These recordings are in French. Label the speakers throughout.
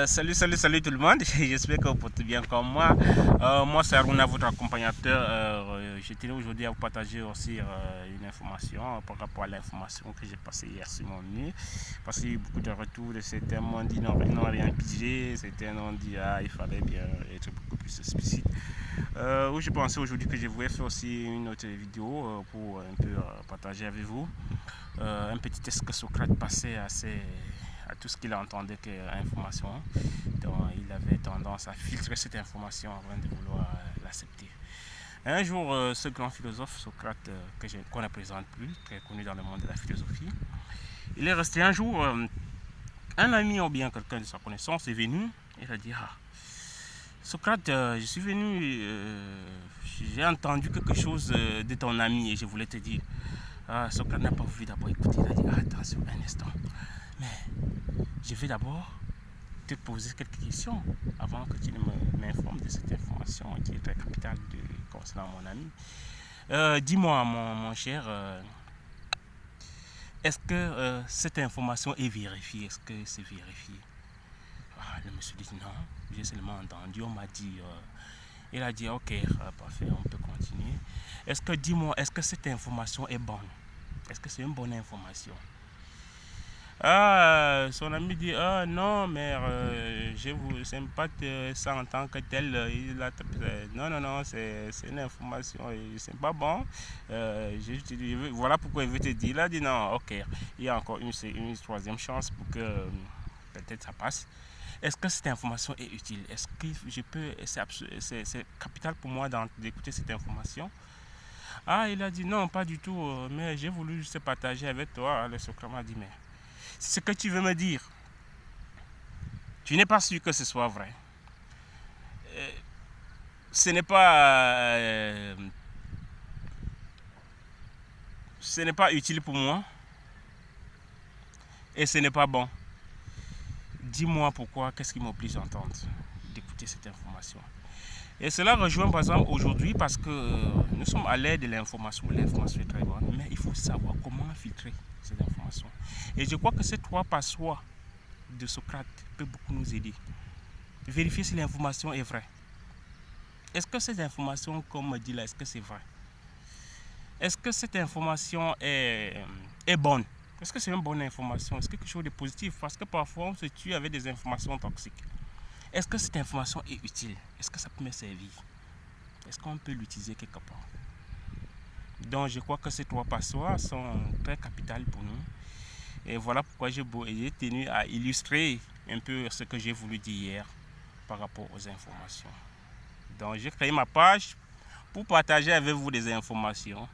Speaker 1: Salut tout le monde, j'espère que vous portez bien comme moi. Moi c'est Aruna, votre accompagnateur. Je tenais aujourd'hui à vous partager aussi une information par rapport à l'information que j'ai passée hier sur mon mur. Parce qu'il y a eu beaucoup de retours, certains m'ont dit non, ils n'ont rien pigé, certains m'ont dit il fallait bien être beaucoup plus explicite. Où je pensais aujourd'hui que je voulais faire aussi une autre vidéo pour un peu partager avec vous un petit test que Socrate passait à tout ce qu'il entendait comme information. Donc il avait tendance à filtrer cette information avant de vouloir l'accepter. Un jour, ce grand philosophe Socrate, qu'on ne présente plus, très connu dans le monde de la philosophie, il est resté un jour, un ami ou bien quelqu'un de sa connaissance est venu, il a dit Socrate, je suis venu, j'ai entendu quelque chose de ton ami et je voulais te dire. Socrate n'a pas voulu d'abord écouter, il a dit attention un instant, mais je vais d'abord te poser quelques questions avant que tu ne m'informes de cette information qui est très capitale concernant mon ami. Dis-moi mon cher, est-ce que cette information est vérifiée? Est-ce que c'est vérifié? Le monsieur dit non, j'ai seulement entendu, on m'a dit, il a dit ok, parfait, on peut continuer. Dis-moi, est-ce que cette information est bonne? Est-ce que c'est une bonne information? Son ami dit non, mais je vous sens pas ça en tant que tel. Non, c'est une information et c'est pas bon. Voilà pourquoi il veut te dire. Il a dit non, ok, il y a encore une troisième chance pour que peut-être ça passe. Est-ce que cette information est utile? Est-ce que je peux, c'est capital pour moi d'écouter cette information? Il a dit non, pas du tout, mais j'ai voulu juste partager avec toi. Le Socrate m'a dit, mais ce que tu veux me dire, tu n'es pas sûr que ce soit vrai. Ce n'est pas utile pour moi et ce n'est pas bon. Dis-moi pourquoi, qu'est-ce qui m'oblige à entendre, d'écouter cette information. Et cela rejoint par exemple aujourd'hui parce que nous sommes à l'ère de l'information. L'information est très bonne, mais il faut savoir comment filtrer cette information. Et je crois que ces trois passoires de Socrate peuvent beaucoup nous aider. Vérifier si l'information est vraie. Est-ce que cette information, comme on me dit là, est-ce que c'est vrai? Est-ce que cette information est bonne? Est-ce que c'est une bonne information? Est-ce quelque chose de positif? Parce que parfois on se tue avec des informations toxiques. Est-ce que cette information est utile? Est-ce que ça peut me servir? Est-ce qu'on peut l'utiliser quelque part? Donc je crois que ces trois passoires sont très capitales pour nous. Et voilà pourquoi j'ai tenu à illustrer un peu ce que j'ai voulu dire hier par rapport aux informations. Donc j'ai créé ma page pour partager avec vous des informations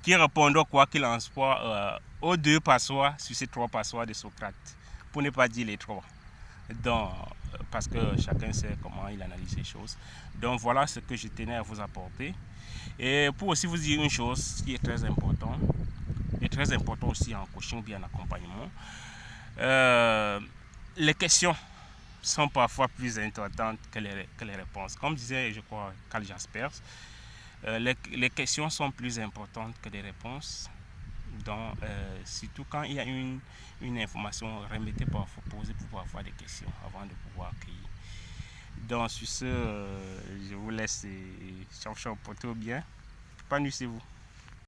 Speaker 1: qui répondent quoi qu'il en soit aux deux passoires sur ces trois passoires de Socrate, pour ne pas dire les trois. Donc, parce que chacun sait comment il analyse les choses. Donc voilà ce que je tenais à vous apporter. Et pour aussi vous dire une chose qui est très importante, et très important aussi en coaching ou bien en accompagnement, les questions sont parfois plus importantes que les réponses. Comme disait, je crois, Karl Jaspers, les questions sont plus importantes que les réponses. Donc, surtout quand il y a une information, remettez parfois, posez pour avoir des questions avant de pouvoir accueillir. Donc, sur ce, je vous laisse. Ciao, ciao, portez-vous bien. Pas nuit, c'est vous.